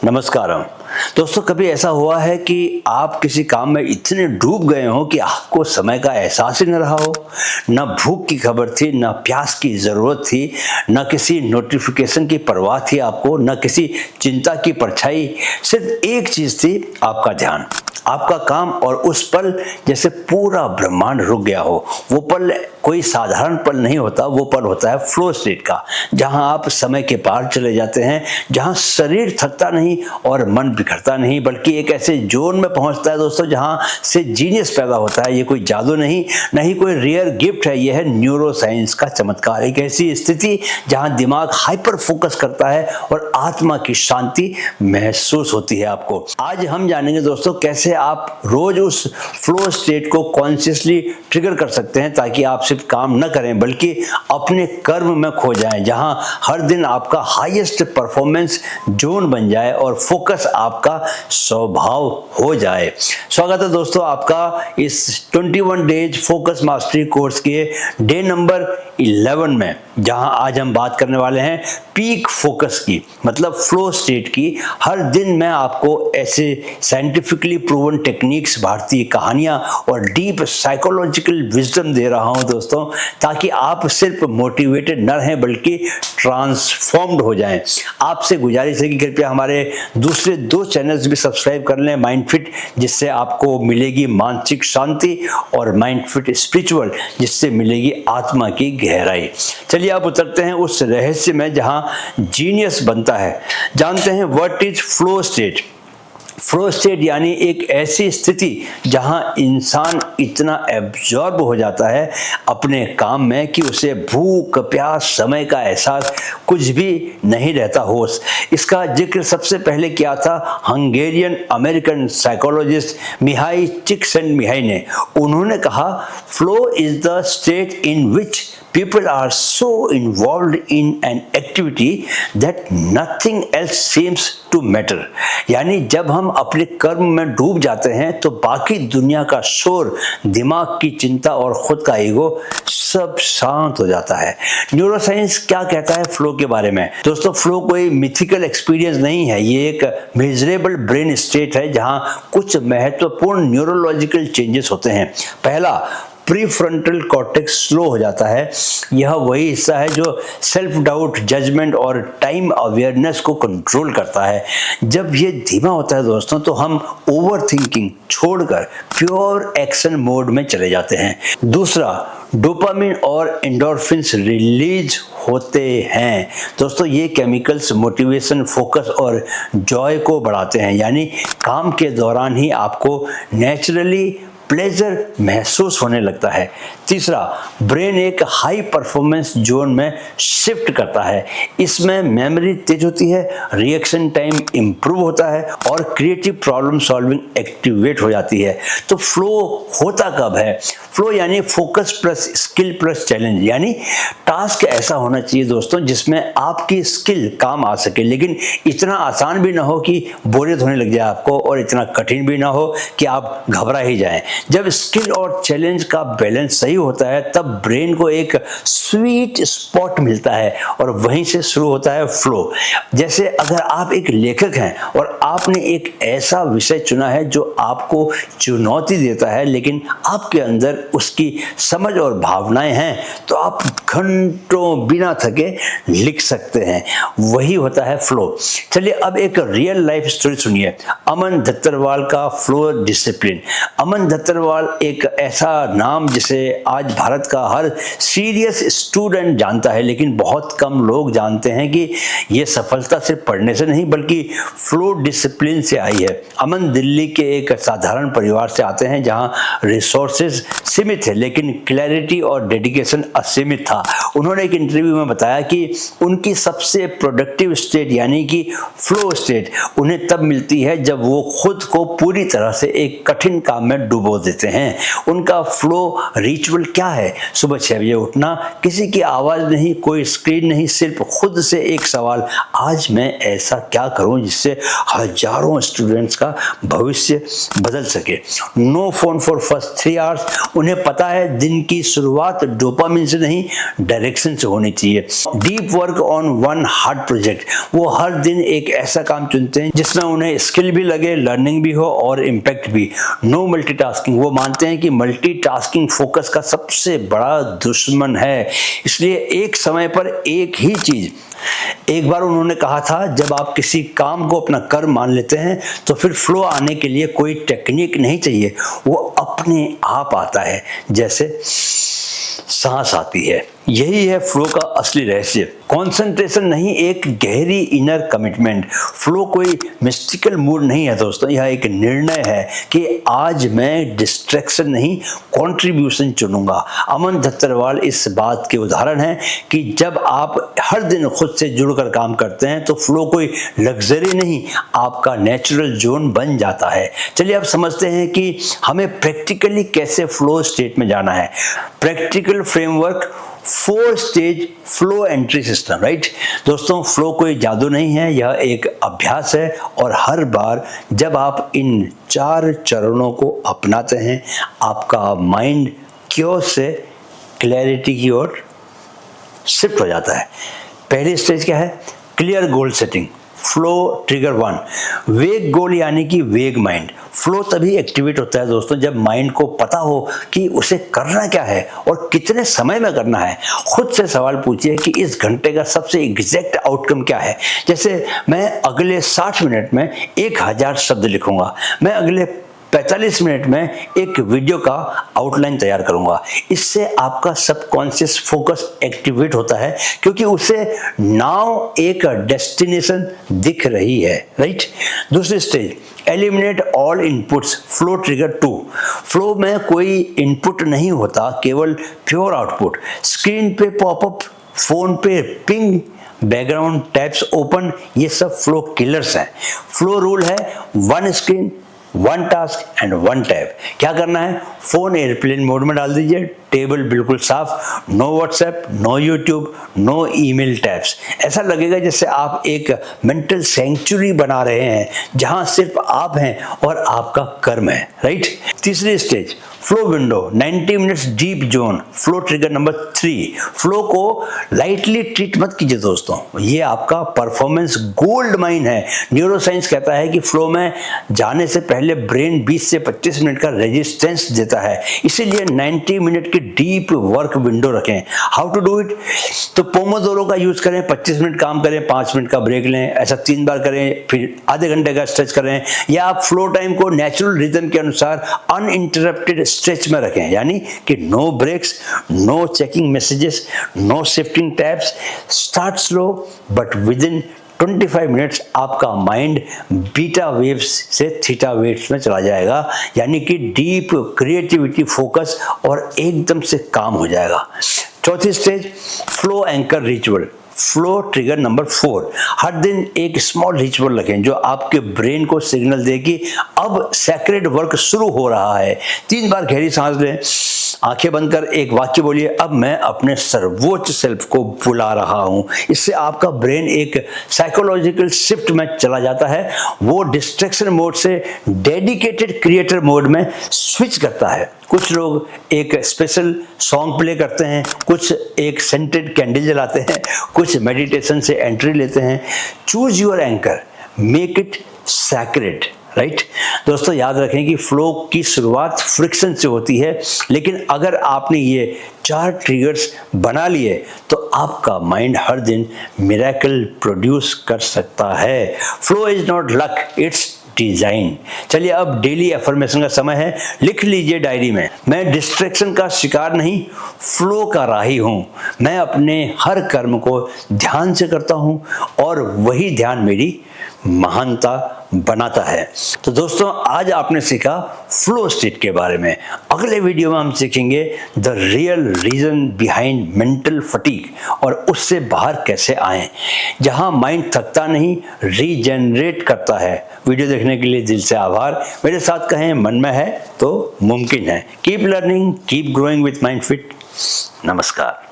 नमस्कारम। दोस्तों, कभी ऐसा हुआ है कि आप किसी काम में इतने डूब गए हो कि आपको समय का एहसास ही न रहा हो? न भूख की खबर थी, न प्यास की ज़रूरत थी, न किसी नोटिफिकेशन की परवाह थी आपको, न किसी चिंता की परछाई। सिर्फ एक चीज़ थी, आपका ध्यान, आपका काम, और उस पल जैसे पूरा ब्रह्मांड रुक गया हो। वो पल कोई साधारण पल नहीं होता, वो पल होता है फ्लो स्टेट का, जहां आप समय के पार चले जाते हैं, जहां शरीर थकता नहीं और मन बिखरता नहीं, बल्कि एक ऐसे जोन में पहुंचता है दोस्तों जहां से जीनियस पैदा होता है। ये कोई जादू नहीं, नहीं कोई रेयर गिफ्ट है, यह है न्यूरो साइंस का चमत्कार। एक ऐसी स्थिति जहां दिमाग हाइपर फोकस करता है और आत्मा की शांति महसूस होती है आपको। आज हम जानेंगे दोस्तों कैसे आप रोज उस फ्लो स्टेट को कॉन्शियसली ट्रिगर कर सकते हैं, ताकि आप सिर्फ काम न करें बल्कि अपने कर्म में खो जाएं, जहां हर दिन आपका हाईएस्ट परफॉर्मेंस जोन बन जाए और फोकस आपका स्वभाव हो जाए। स्वागत है दोस्तों आपका इस 21 डेज फोकस मास्टरी कोर्स के डे नंबर 11 में, जहां आज हम बात करने वाले हैं पीक फोकस की, मतलब फ्लो स्टेट की। हर दिन मैं आपको ऐसे साइंटिफिकली प्रूवन टेक्निक्स, भारतीय कहानियां और डीप साइकोलॉजिकल विजडम दे रहा हूं दोस्तों, ताकि आप सिर्फ मोटिवेटेड न रहें बल्कि ट्रांसफॉर्म्ड हो जाएं। आपसे गुजारिश है कि कृपया हमारे दूसरे 2 चैनल्स भी सब्सक्राइब कर लें, माइंड फिट जिससे आपको मिलेगी मानसिक शांति, और माइंड फिट स्पिरिचुअल जिससे मिलेगी आत्मा की गहराई। चलिए आप उतरते हैं उस रहस्य में जहां जीनियस बनता है। जानते हैं what is flow state. Flow state यानी एक ऐसी स्थिति जहां इंसान इतना एब्जॉर्ब हो जाता है अपने काम में कि उसे भूख, प्यास, समय का एहसास कुछ भी नहीं रहता होश। इसका जिक्र सबसे पहले किया था हंगेरियन अमेरिकन साइकोलॉजिस्ट मिहाई चिक्सिनमिहाई ने। उन्होंने कहा, flow is the state in which people are so involved in an activity that nothing else seems to matter। यानी जब हम अपने कर्म में डूब जाते हैं तो बाकी दुनिया का शोर, दिमाग की चिंता और खुद का ईगो सब शांत हो जाता है। न्यूरोसाइंस क्या कहता है फ्लो के बारे में? दोस्तों, फ्लो कोई मिथिकल एक्सपीरियंस नहीं है, ये एक मेजरेबल ब्रेन स्टेट है जहां कुछ महत्वपूर्ण न्यूरोलॉजिकल चेंजेस होते हैं। पहला, प्रीफ्रंटल कॉर्टेक्स स्लो हो जाता है। यह वही हिस्सा है जो सेल्फ डाउट, जजमेंट और टाइम अवेयरनेस को कंट्रोल करता है। जब ये धीमा होता है दोस्तों तो हम ओवर थिंकिंग छोड़कर प्योर एक्शन मोड में चले जाते हैं। दूसरा, डोपामिन और एंडोर्फिन्स रिलीज होते हैं। दोस्तों, ये केमिकल्स मोटिवेशन, फोकस और जॉय को बढ़ाते हैं, यानी काम के दौरान ही आपको नेचुरली प्लेजर महसूस होने लगता है। तीसरा, ब्रेन एक हाई परफॉर्मेंस जोन में शिफ्ट करता है। इसमें मेमोरी तेज होती है, रिएक्शन टाइम इंप्रूव होता है और क्रिएटिव प्रॉब्लम सॉल्विंग एक्टिवेट हो जाती है। तो फ्लो होता कब है? फ्लो यानी focus plus skill plus challenge, यानी टास्क ऐसा होना चाहिए दोस्तों जिसमें आपकी स्किल काम आ सके, लेकिन इतना आसान भी ना हो कि बोरियत होने लग जाए आपको, और इतना कठिन भी ना हो कि आप घबरा ही जाएं। जब स्किल और चैलेंज का बैलेंस सही होता है तब ब्रेन को एक स्वीट स्पॉट मिलता है और वहीं से शुरू होता है फ्लो। जैसे अगर आप एक लेखक हैं और आपने एक ऐसा विषय चुना है जो आपको चुनौती देता है, लेकिन आपके अंदर उसकी समझ और भावनाएं हैं, तो आप घंटों बिना थके लिख सकते हैं। वही होता है फ्लो। चलिए अब एक रियल लाइफ स्टोरी सुनिए, अमन दत्तरवाल का फ्लो डिसिप्लिन। अमन दत्तरवाल एक ऐसा नाम जिसे आज भारत का हर सीरियस स्टूडेंट जानता है, लेकिन बहुत कम लोग जानते हैं कि यह सफलता सिर्फ पढ़ने से नहीं बल्कि फ्लो डिसिप्लिन से आई है। अमन दिल्ली के एक साधारण परिवार से आते हैं जहां रिसोर्सेज सीमित थे, लेकिन क्लैरिटी और डेडिकेशन असीमित था। उन्होंने एक इंटरव्यू में बताया कि उनकी सबसे प्रोडक्टिव स्टेट यानी कि फ्लो स्टेट उन्हें तब मिलती है जब वो खुद को पूरी तरह से एक कठिन काम में डुबो खो देते हैं। उनका फ्लो रिचुअल क्या है? सुबह 6 बजे उठना, किसी की आवाज़ नहीं, कोई स्क्रीन नहीं, सिर्फ खुद से एक सवाल, आज मैं ऐसा क्या करूं जिससे हजारों स्टूडेंट्स का भविष्य बदल सके। No phone for first 3 hours. उन्हें पता है दिन की शुरुआत डोपामिन से नहीं, डायरेक्शन से होनी चाहिए। Deep work on one hard project. वो हर दिन एक ऐसा काम चुनते हैं जिसमें उन्हें स्किल भी लगे, लर्निंग भी हो और इम्पैक्ट भी। No multitasking. वो मानते हैं कि मल्टीटास्किंग फोकस का सबसे बड़ा दुश्मन है, इसलिए एक समय पर एक ही चीज। एक बार उन्होंने कहा था, जब आप किसी काम को अपना कर्म मान लेते हैं तो फिर फ्लो आने के लिए कोई टेक्निक नहीं चाहिए, वो अपने आप आता है, जैसे सांस आती है। यही है फ्लो का असली रहस्य। कंसंट्रेशन नहीं, एक गहरी इनर कमिटमेंट। फ्लो कोई मिस्टिकल मूड नहीं है दोस्तों, यह एक निर्णय है कि आज मैं डिस्ट्रैक्शन नहीं, कंट्रीब्यूशन चुनूंगा। अमन धत्तरवाल इस बात के उदाहरण हैं कि जब आप हर दिन खुद से जुड़कर काम करते हैं तो फ्लो कोई लग्जरी नहीं, आपका नेचुरल जोन बन जाता है। चलिए अब समझते हैं कि हमें प्रैक्टिकली कैसे फ्लो स्टेट में जाना है। Practical framework, 4 stage flow entry system, right दोस्तों। फ्लो कोई जादू नहीं है, यह एक अभ्यास है और हर बार जब आप इन 4 चरणों को अपनाते हैं, आपका माइंड क्योस से क्लैरिटी की ओर शिफ्ट हो जाता है। पहली स्टेज क्या है? Clear goal setting. Flow trigger 1, वेग गोल यानी कि वेग माइंड। फ्लो तभी एक्टिवेट होता है दोस्तों जब माइंड को पता हो कि उसे करना क्या है और कितने समय में करना है। खुद से सवाल पूछिए कि इस घंटे का सबसे एग्जैक्ट आउटकम क्या है। जैसे मैं अगले 60 मिनट में 1000 शब्द लिखूंगा, मैं अगले 45 मिनट में एक वीडियो का आउटलाइन तैयार करूंगा। इससे आपका सबकॉन्शियस फोकस एक्टिवेट होता है क्योंकि उसे नाउ एक डेस्टिनेशन दिख रही है, राइट। दूसरी stage, eliminate all inputs. Flow trigger 2। Flow में कोई इनपुट नहीं होता, केवल प्योर आउटपुट। स्क्रीन पे पॉपअप, फोन पे पिंग, बैकग्राउंड टैब्स ओपन, ये सब फ्लो किलर्स हैं। फ्लो रूल है 1 स्क्रीन, 1 टास्क एंड 1 टैब। क्या करना है? फोन एयरप्लेन मोड में डाल दीजिए, टेबल बिल्कुल साफ, no WhatsApp, no YouTube, no email tabs. ऐसा लगेगा जैसे आप एक मेंटल सेंचुरी बना रहे हैं जहां सिर्फ आप हैं और आपका कर्म है, राइट। तीसरी stage, flow window, 90 minutes deep zone. Flow trigger number 3। Flow को लाइटली ट्रीट मत कीजिए दोस्तों, ये आपका परफॉर्मेंस गोल्ड माइन है। न्यूरोसाइंस कहता है कि फ्लो में जाने से पहले ब्रेन 20 से 25 मिनट का रेजिस्टेंस देता है, इसीलिए 90 मिनट की डीप वर्क विंडो रखें। How to do it? तो पोमोडोरो का यूज करें, 25 मिनट काम करें, 5 मिनट का ब्रेक लें, ऐसा 3 बार करें, फिर आधे घंटे का स्ट्रेच करें। या आप फ्लो टाइम को नेचुरल रिदम के अनुसार अनइंटरप्टेड स्ट्रेच में रखें, यानी कि no breaks, no checking messages, no shifting tabs. Start slow but within 25 minutes आपका माइंड बीटा वेव्स से थीटा वेव्स में चला जाएगा, यानी कि डीप क्रिएटिविटी, फोकस और एकदम से काम हो जाएगा। चौथी stage, flow anchor ritual. Flow trigger number 4। हर दिन एक स्मॉल रिचुअल रखें जो आपके ब्रेन को सिग्नल दे कि अब सैक्रेड वर्क शुरू हो रहा है। 3 बार गहरी सांस लें, आंखें बंद कर एक वाक्य बोलिए, अब मैं अपने सर्वोच्च सेल्फ को बुला रहा हूं। इससे आपका ब्रेन एक साइकोलॉजिकल शिफ्ट में चला जाता है, वो डिस्ट्रैक्शन मोड से डेडिकेटेड क्रिएटर मोड में स्विच करता है। कुछ लोग एक स्पेशल सॉन्ग प्ले करते हैं, कुछ एक सेंटेड कैंडल जलाते हैं, कुछ मेडिटेशन से एंट्री लेते हैं। Choose your anchor, make it sacred, right. दोस्तों याद रखें कि फ्लो की शुरुआत फ्रिक्शन से होती है, लेकिन अगर आपने ये 4 ट्रिगर्स बना लिए तो आपका माइंड हर दिन मिरेकल प्रोड्यूस कर सकता है। Flow is not luck, it's design. चलिए अब डेली एफर्मेशन का समय है। लिख लीजिए डायरी में, मैं डिस्ट्रैक्शन का शिकार नहीं, फ्लो का राही हूं। मैं अपने हर कर्म को ध्यान से करता हूं और वही ध्यान मेरी महानता बनाता है। तो दोस्तों आज आपने सीखा फ्लो स्टेट के बारे में। अगले वीडियो में हम सीखेंगे the real reason behind mental fatigue और उससे बाहर कैसे आएं, जहां माइंड थकता नहीं रीजेनरेट करता है। वीडियो देखने के लिए दिल से आभार। मेरे साथ कहें मन में है तो मुमकिन है। Keep learning, keep growing with mind fit. नमस्कार।